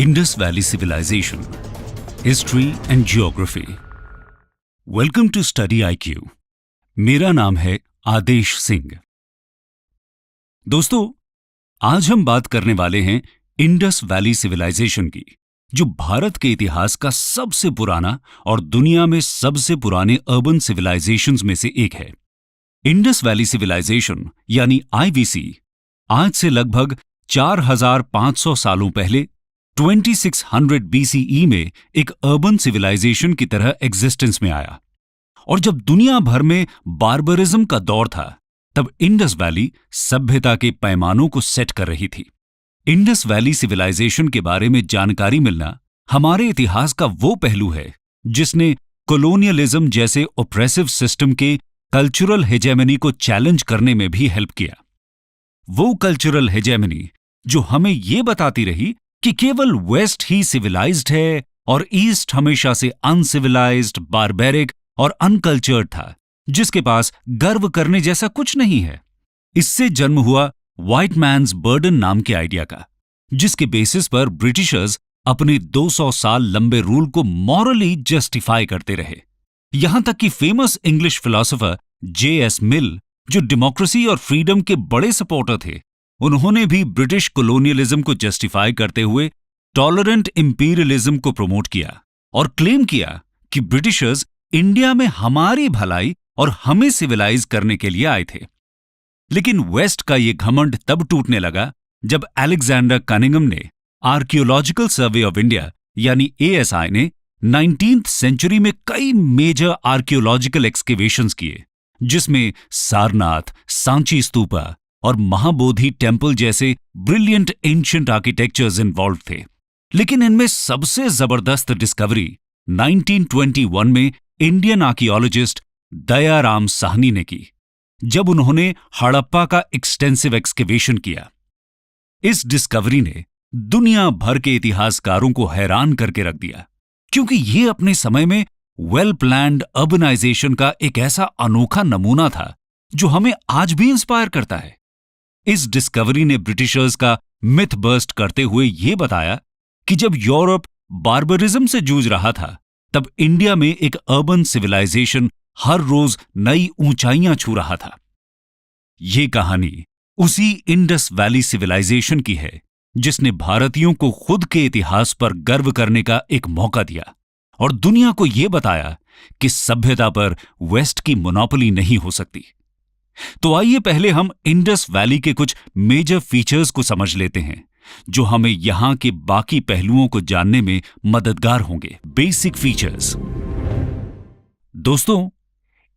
Indus Valley Civilization, History and Geography. Welcome to Study IQ. मेरा नाम है आदेश सिंह। दोस्तों, आज हम बात करने वाले हैं इंडस वैली सिविलाइजेशन की, जो भारत के इतिहास का सबसे पुराना और दुनिया में सबसे पुराने अर्बन सिविलाइजेशंस में से एक है। इंडस वैली सिविलाइजेशन यानी आईवीसी आज से लगभग 4500 सालों पहले 2600 BCE में एक अर्बन सिविलाइजेशन की तरह एग्जिस्टेंस में आया। और जब दुनिया भर में बार्बरिज्म का दौर था, तब इंडस वैली सभ्यता के पैमानों को सेट कर रही थी। इंडस वैली सिविलाइजेशन के बारे में जानकारी मिलना हमारे इतिहास का वो पहलू है जिसने कोलोनियलिज्म जैसे ओप्रेसिव सिस्टम के कल्चरल हेजेमनी को चैलेंज करने में भी हेल्प किया। वो कल्चरल हेजेमनी जो हमें ये बताती रही कि केवल वेस्ट ही सिविलाइज्ड है और ईस्ट हमेशा से अनसिविलाइज्ड, बारबेरिक और अनकल्चर्ड था, जिसके पास गर्व करने जैसा कुछ नहीं है। इससे जन्म हुआ व्हाइट मैन्स बर्डन नाम के आइडिया का, जिसके बेसिस पर ब्रिटिशर्स अपने 200 साल लंबे रूल को मॉरली जस्टिफाई करते रहे। यहां तक कि फेमस इंग्लिश फिलोसोफर J.S. मिल, जो डेमोक्रेसी और फ्रीडम के बड़े सपोर्टर थे, उन्होंने भी ब्रिटिश कोलोनियलिज्म को जस्टिफाई करते हुए टॉलरेंट इंपीरियलिज्म को प्रमोट किया और क्लेम किया कि ब्रिटिशर्स इंडिया में हमारी भलाई और हमें सिविलाइज करने के लिए आए थे। लेकिन वेस्ट का ये घमंड तब टूटने लगा जब अलेक्जेंडर कनिंघम ने आर्कियोलॉजिकल सर्वे ऑफ इंडिया यानी ASI ने 19th सेंचुरी में कई मेजर आर्कियोलॉजिकल एक्सकेवेशंस किए, जिसमें सारनाथ, सांची स्तूपा और महाबोधि टेम्पल जैसे ब्रिलियंट एंशिएंट आर्किटेक्चर्स इन्वॉल्व थे। लेकिन इनमें सबसे जबरदस्त डिस्कवरी 1921 में इंडियन आर्कियोलॉजिस्ट दयाराम साहनी ने की, जब उन्होंने हड़प्पा का एक्सटेंसिव एक्सकेवेशन किया। इस डिस्कवरी ने दुनिया भर के इतिहासकारों को हैरान करके रख दिया, क्योंकि ये अपने समय में वेल प्लान्ड अर्बनाइजेशन का एक ऐसा अनोखा नमूना था जो हमें आज भी इंस्पायर करता है। इस डिस्कवरी ने ब्रिटिशर्स का मिथ बर्स्ट करते हुए यह बताया कि जब यूरोप बार्बरिज्म से जूझ रहा था, तब इंडिया में एक अर्बन सिविलाइजेशन हर रोज नई ऊंचाइयां छू रहा था। ये कहानी उसी इंडस वैली सिविलाइजेशन की है जिसने भारतीयों को खुद के इतिहास पर गर्व करने का एक मौका दिया और दुनिया को यह बताया कि सभ्यता पर वेस्ट की मोनोपोली नहीं हो सकती। तो आइए पहले हम इंडस वैली के कुछ मेजर फीचर्स को समझ लेते हैं, जो हमें यहां के बाकी पहलुओं को जानने में मददगार होंगे। Basic features. दोस्तों,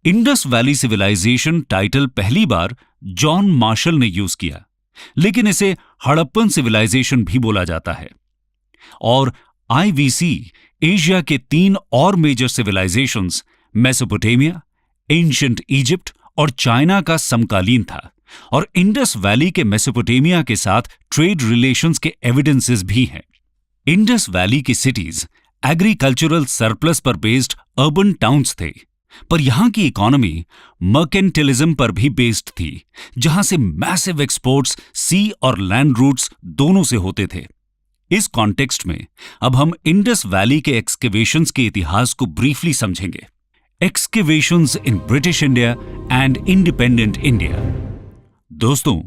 इंडस वैली सिविलाइजेशन टाइटल पहली बार जॉन मार्शल ने यूज किया, लेकिन इसे हड़प्पन सिविलाइजेशन भी बोला जाता है। और आईवीसी एशिया के 3 और major civilisations Mesopotamia, ancient Egypt और चाइना का समकालीन था, और इंडस वैली के मेसोपोटामिया के साथ ट्रेड रिलेशंस के एविडेंसेस भी हैं। इंडस वैली की सिटीज एग्रीकल्चरल सरप्लस पर बेस्ड अर्बन टाउन्स थे, पर यहां की इकोनॉमी मर्केंटिलिज्म पर भी बेस्ड थी, जहां से मैसिव एक्सपोर्ट्स सी और लैंड रूट्स दोनों से होते थे। इस कॉन्टेक्स्ट में अब हम इंडस वैली के एक्सकेवेशंस के इतिहास को ब्रीफली समझेंगे। Excavations in British India and independent India. दोस्तों,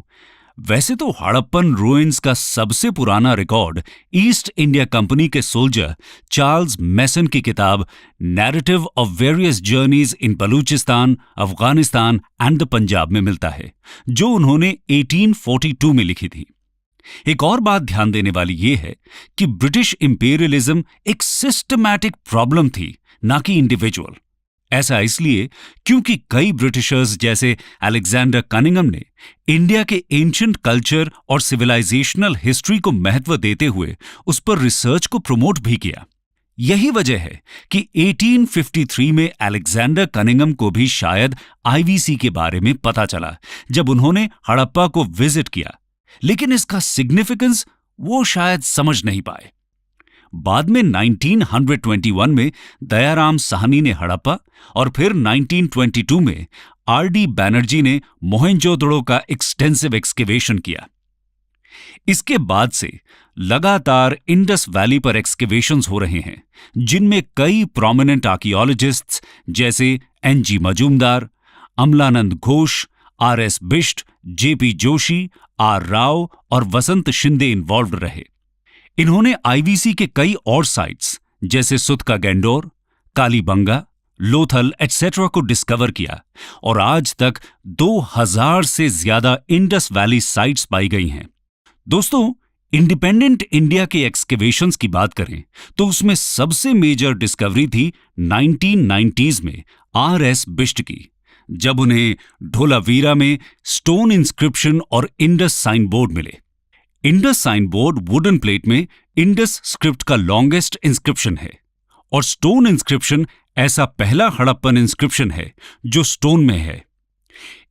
वैसे तो हड़प्पन रूइंस का सबसे पुराना रिकॉर्ड ईस्ट इंडिया कंपनी के सोल्जर चार्ल्स मैसन की किताब narrative of various journeys in Balochistan, Afghanistan and the Punjab में मिलता है, जो उन्होंने 1842 में लिखी थी। एक और बात ध्यान देने वाली यह है कि ब्रिटिश इंपीरियलिज्म एक सिस्टमैटिक प्रॉब्लम थी, ना कि इंडिविजुअल। ऐसा इसलिए क्योंकि कई ब्रिटिशर्स जैसे अलेक्जेंडर कनिंघम ने इंडिया के एंशिएंट कल्चर और सिविलाइजेशनल हिस्ट्री को महत्व देते हुए उस पर रिसर्च को प्रमोट भी किया। यही वजह है कि 1853 में अलेक्जेंडर कनिंघम को भी शायद आईवीसी के बारे में पता चला जब उन्होंने हड़प्पा को विजिट किया, लेकिन इसका सिग्निफिकेंस वो शायद समझ नहीं पाए। बाद में 1921 में दयाराम साहनी ने हड़प्पा और फिर 1922 में RD बैनर्जी ने मोहेंजोदड़ो का एक्सटेंसिव एक्सकेवेशन किया। इसके बाद से लगातार इंडस वैली पर एक्सकेवेशंस हो रहे हैं, जिनमें कई प्रोमिनेंट आर्कियोलॉजिस्ट्स जैसे NG Majumdar, Amalananda Ghosh, RS Bisht, JP Joshi, R Rao और वसंत शिंदे इन्वॉल्व रहे। इन्होंने आईवीसी के कई और साइट्स जैसे सुतका गैंडोर, कालीबंगा, लोथल एटसेट्रा को डिस्कवर किया और आज तक 2000 से ज्यादा इंडस वैली साइट्स पाई गई हैं। दोस्तों, इंडिपेंडेंट इंडिया के एक्सकेवेशंस की बात करें तो उसमें सबसे मेजर डिस्कवरी थी 1990s में आरएस बिष्ट की, जब उन्हें ढोलावीरा में स्टोन इंस्क्रिप्शन और इंडस साइन बोर्ड मिले। Indus sign board wooden plate में इंडस स्क्रिप्ट का लॉन्गेस्ट इंस्क्रिप्शन है और स्टोन इंस्क्रिप्शन ऐसा पहला हड़प्पन इंस्क्रिप्शन है जो स्टोन में है।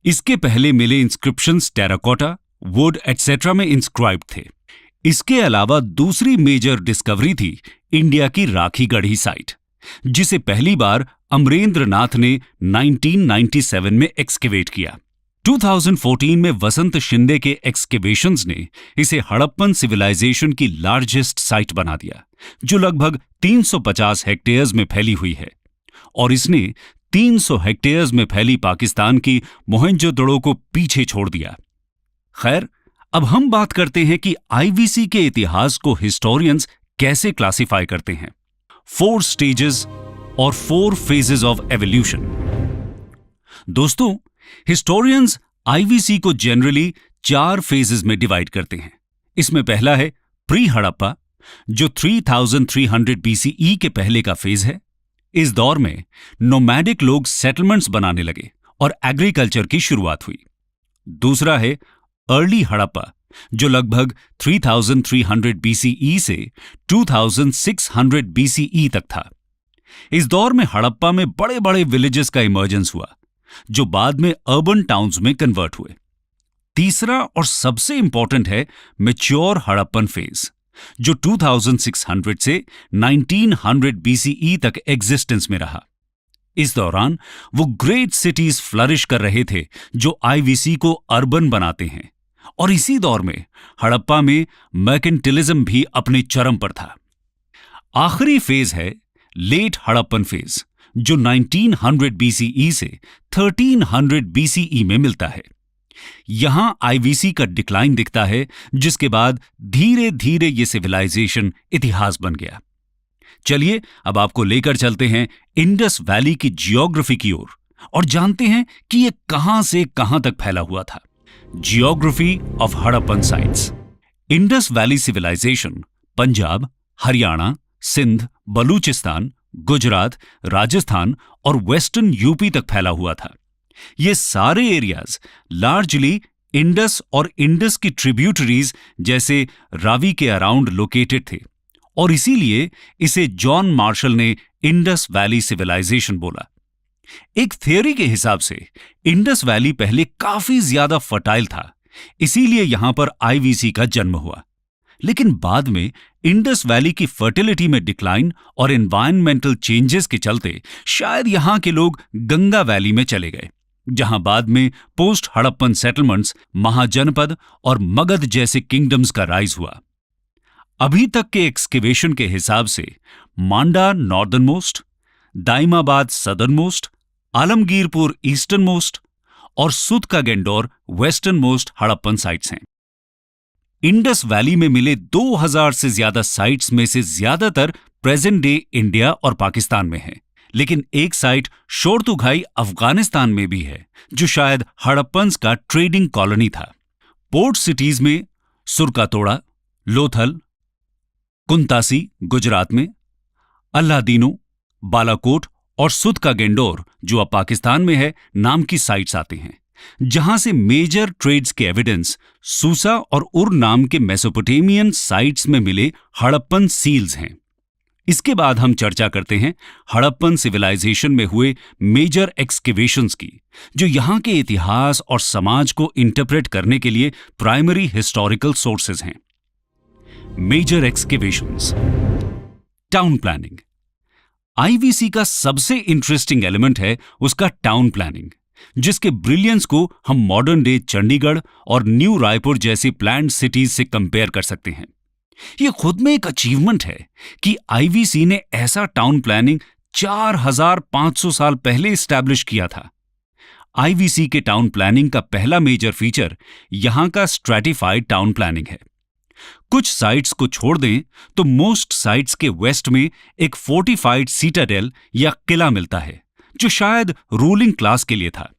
इसके पहले मिले इंस्क्रिप्शंस टेराकोटा, वुड एटसेट्रा में इंस्क्राइब्ड थे। इसके अलावा दूसरी मेजर डिस्कवरी थी इंडिया की राखी गढ़ी साइट, जिसे पहली बार अमरेंद्र नाथ ने 1997 में एक्सकेवेट किया। 2014 में वसंत शिंदे के एक्सकेवेशंस ने इसे हड़प्पन सिविलाइजेशन की लार्जेस्ट साइट बना दिया, जो लगभग 350 हेक्टेयर्स में फैली हुई है, और इसने 300 हेक्टेयर्स में फैली पाकिस्तान की मोहनजोदड़ो को पीछे छोड़ दिया। खैर, अब हम बात करते हैं कि आईवीसी के इतिहास को हिस्टोरियंस कैसे क्लासिफाई करते हैं। 4 स्टेजेस और 4 फेजेस ऑफ एवोल्यूशन। दोस्तों, हिस्टोरियंस आईवीसी को जनरली 4 फेजेस में डिवाइड करते हैं। इसमें पहला है प्री हड़प्पा, जो 3300 बीसीई के पहले का फेज है। इस दौर में नोमैडिक लोग सेटलमेंट्स बनाने लगे और एग्रीकल्चर की शुरुआत हुई। दूसरा है अर्ली हड़प्पा, जो लगभग 3300 बीसीई से 2600 बीसीई तक था। इस दौर में हड़प्पा में बड़े बड़े विलेजेस का इमर्जेंस हुआ, जो बाद में अर्बन टाउन्स में कन्वर्ट हुए। तीसरा और सबसे इंपॉर्टेंट है मैच्योर हड़प्पन फेज, जो 2600 से 1900 बीसीई तक एग्जिस्टेंस में रहा। इस दौरान वो ग्रेट सिटीज फ्लरिश कर रहे थे, जो आईवीसी को अर्बन बनाते हैं, और इसी दौर में हड़प्पा में मर्केंटिलिज्म भी अपने चरम पर था। आखिरी फेज है लेट हड़प्पन फेज, जो 1900 बीसीई से 1300 बीसीई में मिलता है। यहां आईवीसी का डिक्लाइन दिखता है, जिसके बाद धीरे धीरे ये सिविलाइजेशन इतिहास बन गया। चलिए अब आपको लेकर चलते हैं इंडस वैली की जियोग्राफी की ओर और जानते हैं कि ये कहां से कहां तक फैला हुआ था। Geography of Harappan sites. Indus valley civilisation Punjab, Haryana, Sindh, Balochistan, Gujarat, Rajasthan और वेस्टर्न यूपी तक फैला हुआ था। ये सारे एरियाज लार्जली इंडस और इंडस की ट्रिब्यूटरीज जैसे रावी के अराउंड लोकेटेड थे, और इसीलिए इसे जॉन मार्शल ने इंडस वैली सिविलाइजेशन बोला। एक थियोरी के हिसाब से इंडस वैली पहले काफी ज्यादा फर्टाइल था, इसीलिए यहां पर आईवीसी का जन्म हुआ। लेकिन बाद में इंडस वैली की फर्टिलिटी में डिक्लाइन और एनवायरमेंटल चेंजेस के चलते शायद यहां के लोग गंगा वैली में चले गए, जहां बाद में पोस्ट हड़प्पन सेटलमेंट्स, महाजनपद और मगध जैसे किंगडम्स का राइज हुआ। अभी तक के एक्सकेवेशन के हिसाब से Manda northern most, Daimabad southern most, Alamgirpur eastern most और Sutkagen Dor western most Harappan sites हैं। इंडस वैली में मिले 2000 से ज्यादा साइट्स में से ज्यादातर प्रेजेंट डे इंडिया और पाकिस्तान में है, लेकिन एक साइट शोरतुघाई अफगानिस्तान में भी है, जो शायद हड़प्पन्स का ट्रेडिंग कॉलोनी था। पोर्ट सिटीज में सुरकातोड़ा, लोथल, कुंतासी गुजरात में, अल्लादीनो, बालाकोट और सुतका गैंडोर, जो अब पाकिस्तान में है, नाम की साइट्स आते हैं, जहां से मेजर ट्रेड्स के एविडेंस सूसा और उर नाम के मेसोपोटेमियन साइट्स में मिले हड़प्पन सील्स हैं। इसके बाद हम चर्चा करते हैं हड़प्पन सिविलाइजेशन में हुए मेजर एक्सकेवेशंस की, जो यहां के इतिहास और समाज को इंटरप्रेट करने के लिए प्राइमरी हिस्टोरिकल सोर्सेज हैं। Major excavations. Town planning. IVC का सबसे इंटरेस्टिंग एलिमेंट है उसका टाउन प्लानिंग, जिसके ब्रिलियंस को हम मॉडर्न डे चंडीगढ़ और न्यू रायपुर जैसी प्लान्ड सिटीज से कंपेयर कर सकते हैं। ये खुद में एक अचीवमेंट है कि आईवीसी ने ऐसा टाउन प्लानिंग 4500 साल पहले इस्टेब्लिश किया था। आईवीसी के टाउन प्लानिंग का पहला मेजर फीचर यहां का स्ट्रैटिफाइड टाउन प्लानिंग है। कुछ साइट्स को छोड़ दें तो मोस्ट साइट्स के वेस्ट में एक फोर्टिफाइड सीटाडेल या किला मिलता है, जो शायद रूलिंग क्लास के लिए था,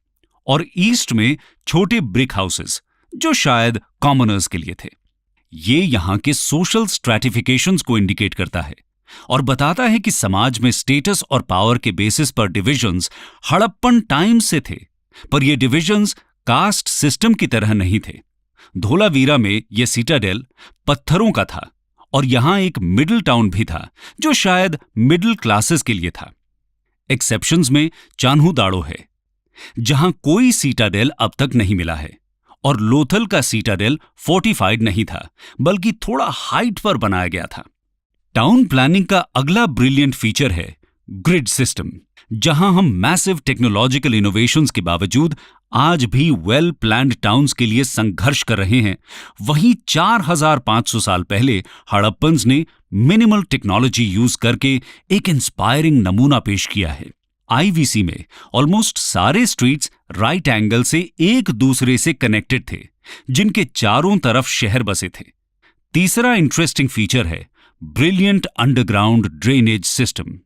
और ईस्ट में छोटे ब्रिक हाउसेस जो शायद कॉमनर्स के लिए थे। ये यहां के सोशल स्ट्रैटिफिकेशंस को इंडिकेट करता है और बताता है कि समाज में स्टेटस और पावर के बेसिस पर डिविजन्स हड़प्पन टाइम से थे, पर ये डिविजन्स कास्ट सिस्टम की तरह नहीं थे। धोलावीरा में यह सीटाडेल पत्थरों का था और यहां एक मिडिल टाउन भी था जो शायद मिडिल क्लासेस के लिए था। एक्सेप्शंस में चान्हूदाड़ो है, जहां कोई सीटाडेल अब तक नहीं मिला है, और लोथल का सीटाडेल फोर्टिफाइड नहीं था बल्कि थोड़ा हाइट पर बनाया गया था। टाउन प्लानिंग का अगला ब्रिलियंट फीचर है ग्रिड सिस्टम, जहां हम मैसिव टेक्नोलॉजिकल इनोवेशंस के बावजूद आज भी वेल प्लान्ड टाउन्स के लिए संघर्ष कर रहे हैं। वहीं 4500 साल पहले हड़प्पन्स ने मिनिमल टेक्नोलॉजी यूज करके एक इंस्पायरिंग नमूना पेश किया है। आईवीसी में ऑलमोस्ट सारे स्ट्रीट्स राइट एंगल से एक दूसरे से कनेक्टेड थे, जिनके चारों तरफ शहर बसे थे। तीसरा इंटरेस्टिंग फीचर है ब्रिलियंट अंडरग्राउंड ड्रेनेज सिस्टम।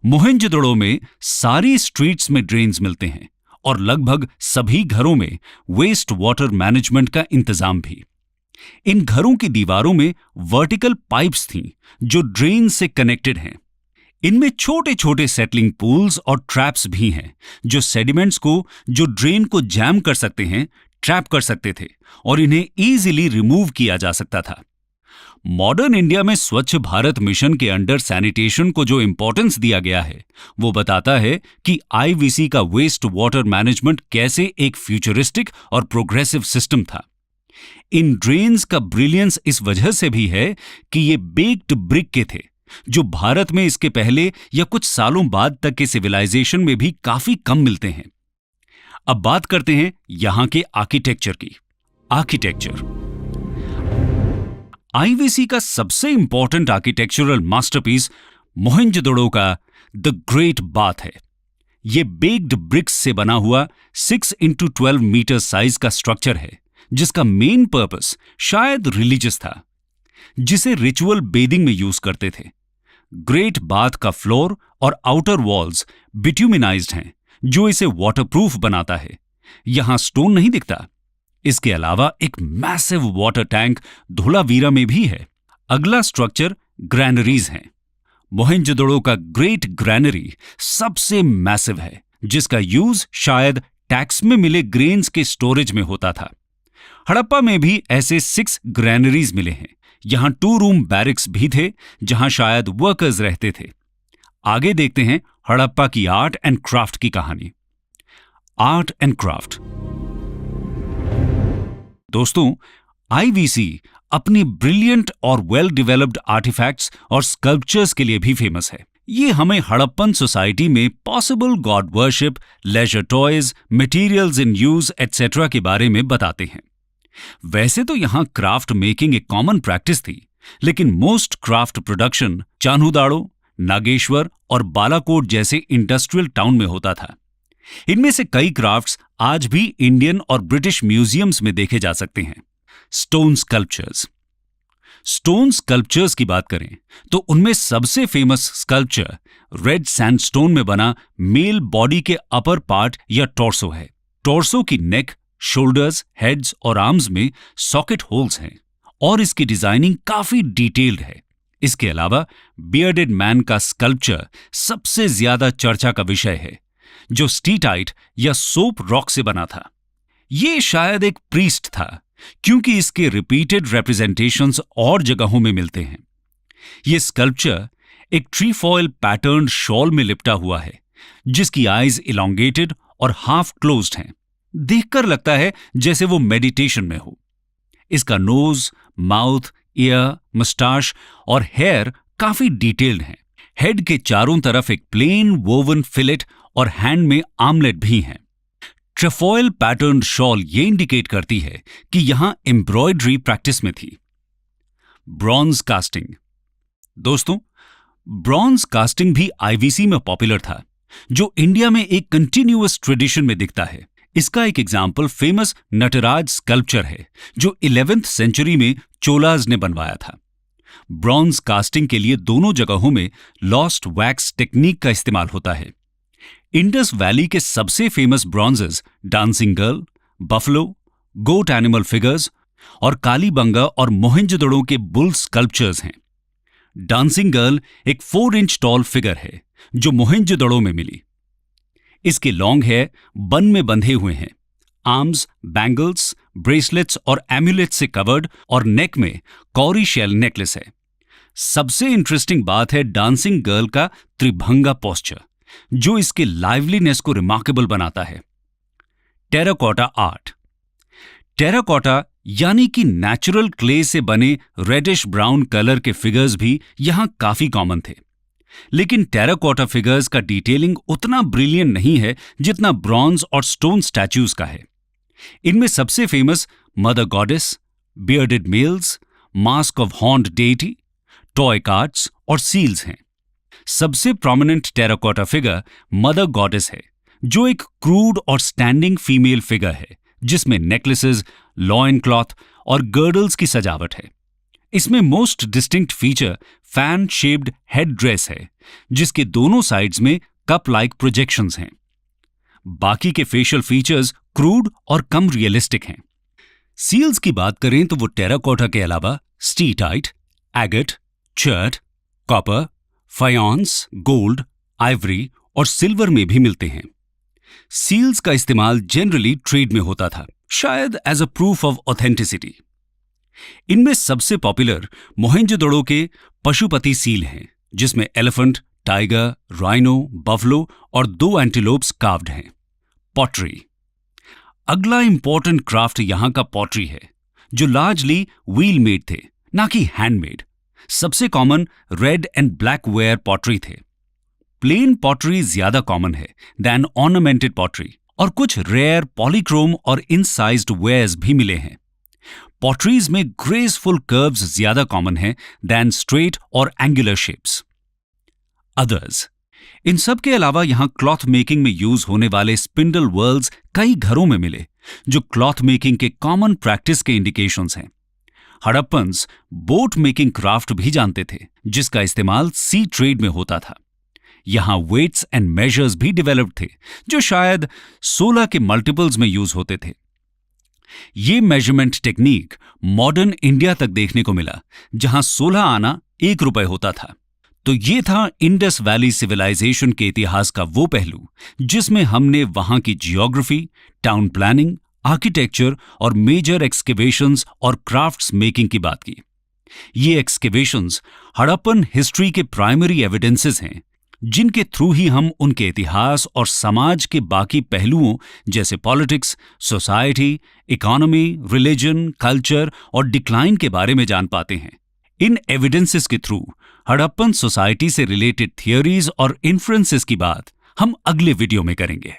मोहेंजोदड़ो में सारी स्ट्रीट्स में ड्रेन्स मिलते हैं और लगभग सभी घरों में वेस्ट वाटर मैनेजमेंट का इंतजाम भी। इन घरों की दीवारों में वर्टिकल पाइप्स थीं जो ड्रेन से कनेक्टेड हैं। इनमें छोटे छोटे सेटलिंग पूल्स और ट्रैप्स भी हैं जो सेडिमेंट्स को जो ड्रेन को जैम कर सकते हैं, ट्रैप कर सकते थे और इन्हें इजीली रिमूव किया जा सकता था। मॉडर्न इंडिया में स्वच्छ भारत मिशन के अंडर सैनिटेशन को जो इंपॉर्टेंस दिया गया है, वो बताता है कि आईवीसी का वेस्ट वाटर मैनेजमेंट कैसे एक फ्यूचरिस्टिक और प्रोग्रेसिव सिस्टम था। इन ड्रेन्स का ब्रिलियंस इस वजह से भी है कि ये बेक्ड ब्रिक के थे, जो भारत में इसके पहले या कुछ सालों बाद तक के सिविलाइजेशन में भी काफी कम मिलते हैं। अब बात करते हैं यहां के आर्किटेक्चर की। आर्किटेक्चर आईवीसी का सबसे इंपॉर्टेंट आर्किटेक्चरल मास्टरपीस मोहेंजोदड़ो का द ग्रेट बाथ है। यह बेक्ड ब्रिक्स से बना हुआ 6x12 मीटर साइज का स्ट्रक्चर है, जिसका मेन पर्पस शायद रिलीजियस था, जिसे रिचुअल बेदिंग में यूज करते थे। ग्रेट बाथ का फ्लोर और आउटर वॉल्स बिट्यूमिनाइज्ड हैं, जो इसे वाटरप्रूफ बनाता है। यहां स्टोन नहीं दिखता। इसके अलावा एक मैसिव वाटर टैंक धोलावीरा में भी है। अगला स्ट्रक्चर ग्रैनरीज हैं। मोहेंजोदड़ो का ग्रेट ग्रैनरी सबसे मैसिव है, जिसका यूज शायद टैक्स में मिले ग्रेन्स के स्टोरेज में होता था। हड़प्पा में भी ऐसे 6 ग्रैनरीज मिले हैं। यहां 2 रूम बैरिक्स भी थे, जहां शायद वर्कर्स रहते थे। आगे देखते हैं हड़प्पा की आर्ट एंड क्राफ्ट की कहानी। Art and craft. दोस्तों, आईवीसी अपनी ब्रिलियंट और वेल डेवलप्ड आर्टिफैक्ट्स और स्कल्पचर्स के लिए भी फेमस है। ये हमें हड़प्पन सोसाइटी में possible god worship, leisure toys, materials in use etcetera के बारे में बताते हैं। वैसे तो यहां क्राफ्ट मेकिंग एक कॉमन प्रैक्टिस थी, लेकिन most craft production Chanhudaro, Nageshwar और बालाकोट जैसे इंडस्ट्रियल टाउन में होता था। इनमें से कई क्राफ्ट्स आज भी इंडियन और ब्रिटिश म्यूजियम्स में देखे जा सकते हैं। Stone sculptures. स्टोन स्कल्पचर्स की बात करें तो उनमें सबसे फेमस स्कल्पचर रेड सैंडस्टोन में बना मेल बॉडी के अपर पार्ट या टॉर्सो है। टॉर्सो की नेक, शोल्डर्स, हेड्स और आर्म्स में सॉकेट होल्स हैं और इसकी डिजाइनिंग काफी डिटेल्ड है। इसके अलावा बियर्डेड मैन का स्कल्पचर सबसे ज्यादा चर्चा का विषय है, जो स्टीटाइट या सोप रॉक से बना था। ये शायद एक प्रीस्ट था, क्योंकि इसके रिपीटेड रिप्रेजेंटेशंस और जगहों में मिलते हैं। यह स्कल्पचर एक ट्रीफॉयल पैटर्न शॉल में लिपटा हुआ है, जिसकी आईज इलोंगेटेड और हाफ क्लोज्ड हैं। देखकर लगता है जैसे वो मेडिटेशन में हो। इसका नोज, माउथ, ईयर, मस्टाश और हेयर काफी डिटेल्ड हैं। हेड के चारों तरफ एक प्लेन वोवन फिलेट और हैंड में आर्मलेट भी हैं। ट्रेफॉयल पैटर्न शॉल ये इंडिकेट करती है कि यहां एम्ब्रॉयडरी प्रैक्टिस में थी। Bronze casting. दोस्तों, ब्रॉन्ज कास्टिंग भी आईवीसी में पॉपुलर था, जो इंडिया में एक कंटिन्यूअस ट्रेडिशन में दिखता है। इसका एक एग्जाम्पल फेमस नटराज स्कल्पचर है, जो 11th सेंचुरी में चोलाज ने बनवाया था। ब्रॉन्ज कास्टिंग के लिए दोनों जगहों में लॉस्ट वैक्स टेक्निक का इस्तेमाल होता है। इंडस वैली के सबसे फेमस ब्रॉन्जेस डांसिंग गर्ल, बफलो, गोट एनिमल फिगर्स और कालीबंगा और मोहेंजोदड़ो के बुल स्कल्पचर्स हैं। डांसिंग गर्ल एक 4 इंच टॉल फिगर है जो मोहेंजोदड़ो में मिली। इसके लॉन्ग हेयर बन में बंधे हुए हैं, आर्म्स, बैंगल्स, ब्रेसलेट्स और एम्यूलेट्स से कवर्ड और नेक में कौरी शेल नेकलेस है। सबसे इंटरेस्टिंग बात है डांसिंग गर्ल का त्रिभंगा पोस्चर, जो इसके लाइवलीनेस को रिमार्केबल बनाता है। Terracotta art. टेराकोटा यानी कि नेचुरल क्ले से बने रेडिश ब्राउन कलर के फिगर्स भी यहां काफी कॉमन थे, लेकिन टेराकोटा फिगर्स का डिटेलिंग उतना ब्रिलियंट नहीं है जितना ब्रॉन्ज और स्टोन स्टैच्यूज का है। इनमें सबसे famous mother goddess, bearded males, mask of horned deity, toy carts और सील्स हैं। सबसे prominent terracotta figure mother goddess है, जो एक क्रूड और स्टैंडिंग फीमेल फिगर है जिसमें नेकलेसेस, लॉइन क्लॉथ और गर्डल्स की सजावट है। इसमें most distinct feature fan shaped head dress है, जिसके दोनों साइड्स में कप लाइक प्रोजेक्शंस हैं। बाकी के फेशियल फीचर्स क्रूड और कम रियलिस्टिक हैं। सील्स की बात करें तो वो टेराकोटा के अलावा steatite, agate, chert, copper, faience, gold, ivory और सिल्वर में भी मिलते हैं। सील्स का इस्तेमाल जनरली ट्रेड में होता था, शायद as a proof of authenticity. इनमें सबसे पॉपुलर मोहेंजोदड़ो के पशुपति सील हैं, जिसमें एलिफेंट, टाइगर, राइनो, बफलो और 2 एंटीलोप्स कार्व्ड हैं। पॉटरी। अगला इंपॉर्टेंट क्राफ्ट यहां का पॉटरी है, जो लार्जली व्हील मेड थे, ना कि हैंडमेड। सबसे common red and black ware pottery थे। प्लेन पॉटरी ज्यादा कॉमन है दैन ऑर्नामेंटेड पॉटरी, और कुछ रेयर पॉलीक्रोम और इनसाइज्ड वेयर्स भी मिले हैं। पॉटरीज में ग्रेसफुल कर्व्स ज्यादा कॉमन हैं दैन स्ट्रेट और एंगुलर शेप्स। अदर्स। इन सब के अलावा यहां क्लॉथ मेकिंग में यूज होने वाले स्पिंडल व्हर्ल्स कई घरों में मिले, जो क्लॉथ मेकिंग के कॉमन प्रैक्टिस के इंडिकेशंस हैं। हड़प्पन्स बोट मेकिंग क्राफ्ट भी जानते थे, जिसका इस्तेमाल सी ट्रेड में होता था। यहां वेट्स एंड मेजर्स भी डेवलप्ड थे, जो शायद 16 के मल्टीपल्स में यूज होते थे। ये मेजरमेंट टेक्निक मॉडर्न इंडिया तक देखने को मिला, जहां 16 आना 1 रुपए होता था। तो ये था इंडस वैली सिविलाइजेशन के इतिहास का वो पहलू जिसमें हमने वहां की जियोग्राफी, टाउन प्लानिंग, आर्किटेक्चर और मेजर एक्सकेवेशंस और क्राफ्ट्स मेकिंग की बात की। ये एक्सकेवेशंस हड़प्पन हिस्ट्री के प्राइमरी एविडेंसेस हैं, जिनके थ्रू ही हम उनके इतिहास और समाज के बाकी पहलुओं जैसे politics, society, economy, religion, culture और डिक्लाइन के बारे में जान पाते हैं। इन एविडेंसेस के थ्रू हड़प्पन सोसाइटी से रिलेटेड थियोरीज और इन्फ्रेंसेस की बात हम अगले वीडियो में करेंगे।